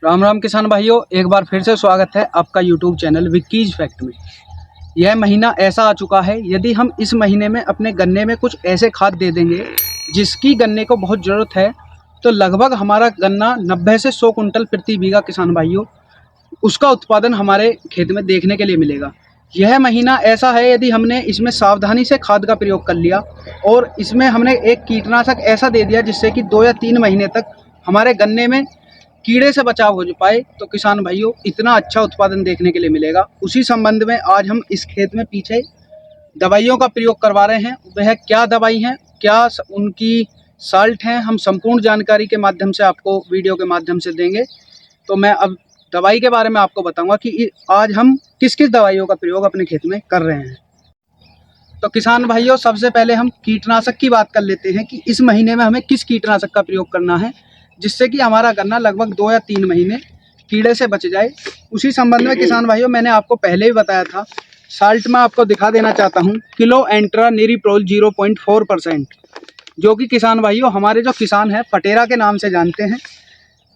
राम राम किसान भाइयों, एक बार फिर से स्वागत है आपका यूट्यूब चैनल विक्कीज फैक्ट में। यह महीना ऐसा आ चुका है, यदि हम इस महीने में अपने गन्ने में कुछ ऐसे खाद दे देंगे जिसकी गन्ने को बहुत ज़रूरत है, तो लगभग हमारा गन्ना 90 से 100 कुंटल प्रति बीघा किसान भाइयों उसका उत्पादन हमारे खेत में देखने के लिए मिलेगा। यह महीना ऐसा है, यदि हमने इसमें सावधानी से खाद का प्रयोग कर लिया और इसमें हमने एक कीटनाशक ऐसा दे दिया जिससे कि 2 या 3 महीने तक हमारे गन्ने में कीड़े से बचाव हो पाए, तो किसान भाइयों इतना अच्छा उत्पादन देखने के लिए मिलेगा। उसी संबंध में आज हम इस खेत में पीछे दवाइयों का प्रयोग करवा रहे हैं। वह क्या दवाई हैं, क्या उनकी साल्ट हैं, हम संपूर्ण जानकारी के माध्यम से आपको वीडियो के माध्यम से देंगे। तो मैं अब दवाई के बारे में आपको बताऊंगा कि आज हम किस किस दवाइयों का प्रयोग अपने खेत में कर रहे हैं। तो किसान भाइयों, सबसे पहले हम कीटनाशक की बात कर लेते हैं कि इस महीने में हमें किस कीटनाशक का प्रयोग करना है जिससे कि हमारा गन्ना लगभग 2 या 3 महीने कीड़े से बच जाए। उसी संबंध में किसान भाइयों मैंने आपको पहले ही बताया था, साल्ट में आपको दिखा देना चाहता हूँ, किलो एंट्रा निरीप्रोल 0.4%, जो कि किसान भाइयों हमारे जो किसान हैं फटेरा के नाम से जानते हैं।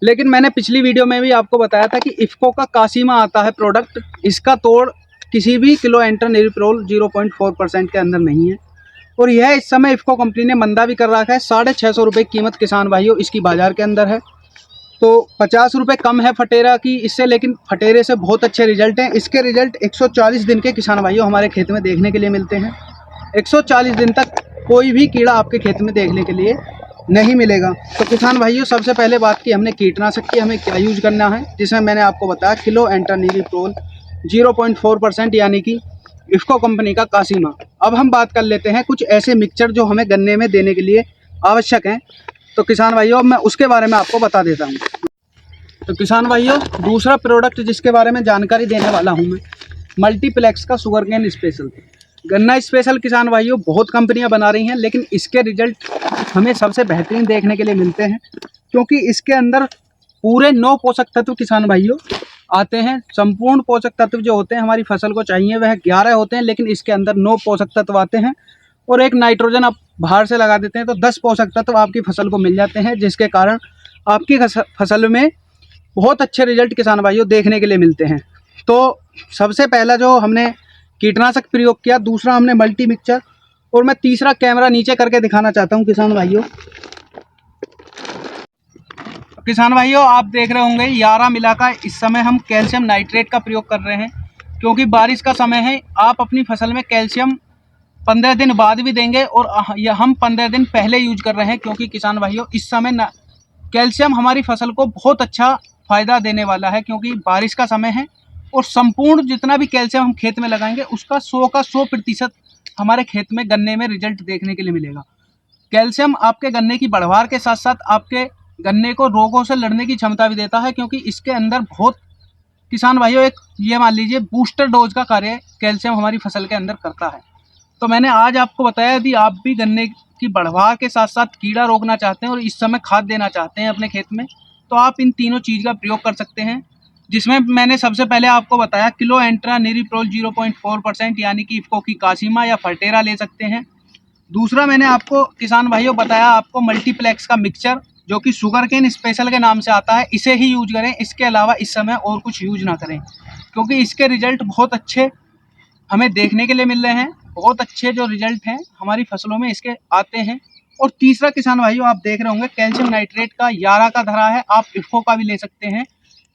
लेकिन मैंने पिछली वीडियो में भी आपको बताया था कि इफ़को का कासीमा आता है प्रोडक्ट, इसका तोड़ किसी भी किलो एंट्रा निरीप्रोल 0.4% के अंदर नहीं है। और यह इस समय इफ़को कंपनी ने मंदा भी कर रखा है। 650 रुपये कीमत किसान भाइयों इसकी बाज़ार के अंदर है, तो 50 रुपये कम है फटेरा की इससे, लेकिन फटेरे से बहुत अच्छे रिजल्ट हैं। इसके रिजल्ट 140 दिन के किसान भाइयों हमारे खेत में देखने के लिए मिलते हैं। 140 दिन तक कोई भी कीड़ा आपके खेत में देखने के लिए नहीं मिलेगा। तो किसान भाइयों सबसे पहले बात की हमने कीटनाशक की, हमें क्या यूज करना है, जिसमें मैंने आपको बताया किलो एंट्रा निरीप्रोल 0.4% यानी कि इफ़को कंपनी का कासीमा। अब हम बात कर लेते हैं कुछ ऐसे मिक्सचर जो हमें गन्ने में देने के लिए आवश्यक हैं। तो किसान भाइयों अब मैं उसके बारे में आपको बता देता हूं। तो किसान भाइयों दूसरा प्रोडक्ट जिसके बारे में जानकारी देने वाला हूं मैं, मल्टीप्लेक्स का शुगरकेन स्पेशल गन्ना स्पेशल। किसान भाइयों बहुत कंपनियां बना रही हैं, लेकिन इसके रिजल्ट हमें सबसे बेहतरीन देखने के लिए मिलते हैं, क्योंकि इसके अंदर पूरे 9 पोषक तत्व किसान भाइयों आते हैं। संपूर्ण पोषक तत्व जो होते हैं हमारी फसल को चाहिए वह 11 होते हैं, लेकिन इसके अंदर 9 पोषक तत्व आते हैं और एक नाइट्रोजन आप बाहर से लगा देते हैं तो 10 पोषक तत्व आपकी फसल को मिल जाते हैं, जिसके कारण आपकी फसल में बहुत अच्छे रिजल्ट किसान भाइयों देखने के लिए मिलते हैं। तो सबसे पहला जो हमने कीटनाशक प्रयोग किया, दूसरा हमने मल्टी मिक्सचर, और मैं तीसरा कैमरा नीचे करके दिखाना चाहता हूँ किसान भाइयों। किसान भाइयों आप देख रहे होंगे यारा मिलाकर इस समय हम कैल्शियम नाइट्रेट का प्रयोग कर रहे हैं, क्योंकि बारिश का समय है। आप अपनी फसल में कैल्शियम 15 दिन बाद भी देंगे और हम 15 दिन पहले यूज कर रहे हैं, क्योंकि किसान भाइयों इस समय कैल्शियम हमारी फसल को बहुत अच्छा फ़ायदा देने वाला है, क्योंकि बारिश का समय है और संपूर्ण जितना भी कैल्शियम हम खेत में लगाएंगे उसका 100 का 100% हमारे खेत में गन्ने में रिजल्ट देखने के लिए मिलेगा। कैल्शियम आपके गन्ने की बढ़वार के साथ साथ आपके गन्ने को रोगों से लड़ने की क्षमता भी देता है, क्योंकि इसके अंदर बहुत किसान भाइयों एक ये मान लीजिए बूस्टर डोज का कार्य कैल्शियम हमारी फसल के अंदर करता है। तो मैंने आज आपको बताया यदि आप भी गन्ने की बढ़वार के साथ साथ कीड़ा रोकना चाहते हैं और इस समय खाद देना चाहते हैं अपने खेत में, तो आप इन तीनों चीज़ का प्रयोग कर सकते हैं, जिसमें मैंने सबसे पहले आपको बताया किलो एंट्रा निरीप्रोल 0.4% यानी कि इफ़को की कासीमा या फटेरा ले सकते हैं। दूसरा मैंने आपको किसान भाइयों बताया आपको मल्टीप्लेक्स का मिक्सचर, जो कि शुगरकेन स्पेशल के नाम से आता है, इसे ही यूज करें। इसके अलावा इस समय और कुछ यूज ना करें, क्योंकि इसके रिजल्ट बहुत अच्छे हमें देखने के लिए मिल रहे हैं। बहुत अच्छे जो रिजल्ट हैं हमारी फसलों में इसके आते हैं। और तीसरा किसान भाइयों आप देख रहे होंगे कैल्शियम नाइट्रेट का यारा का धरा है, आप इफ़को का भी ले सकते हैं।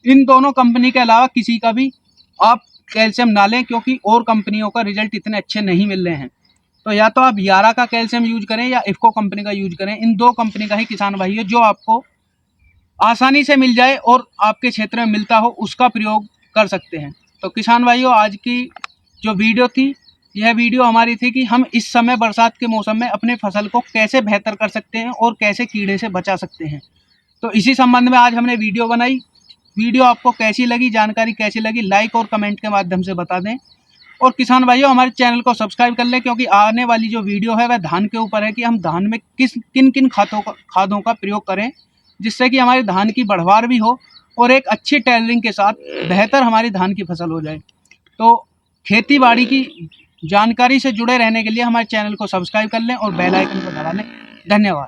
इन दोनों कंपनी के अलावा किसी का भी आप कैल्शियम ना लें, क्योंकि और कंपनियों का रिजल्ट इतने अच्छे नहीं मिल रहे हैं। तो या तो आप यारा का कैल्शियम यूज करें या इफ़को कंपनी का यूज करें। इन 2 कंपनी का ही किसान भाइयों जो आपको आसानी से मिल जाए और आपके क्षेत्र में मिलता हो उसका प्रयोग कर सकते हैं। तो किसान भाइयों आज की जो वीडियो थी, यह वीडियो हमारी थी कि हम इस समय बरसात के मौसम में अपने फसल को कैसे बेहतर कर सकते हैं और कैसे कीड़े से बचा सकते हैं। तो इसी संबंध में आज हमने वीडियो बनाई। वीडियो आपको कैसी लगी, जानकारी कैसी लगी, लाइक और कमेंट के माध्यम से बता दें। और किसान भाइयों हमारे चैनल को सब्सक्राइब कर लें, क्योंकि आने वाली जो वीडियो है वह धान के ऊपर है कि हम धान में किन किन खादों का प्रयोग करें, जिससे कि हमारी धान की बढ़वार भी हो और एक अच्छी टेलरिंग के साथ बेहतर हमारी धान की फसल हो जाए। तो खेती बाड़ी की जानकारी से जुड़े रहने के लिए हमारे चैनल को सब्सक्राइब कर लें और बेल आइकन को दबा लें। धन्यवाद।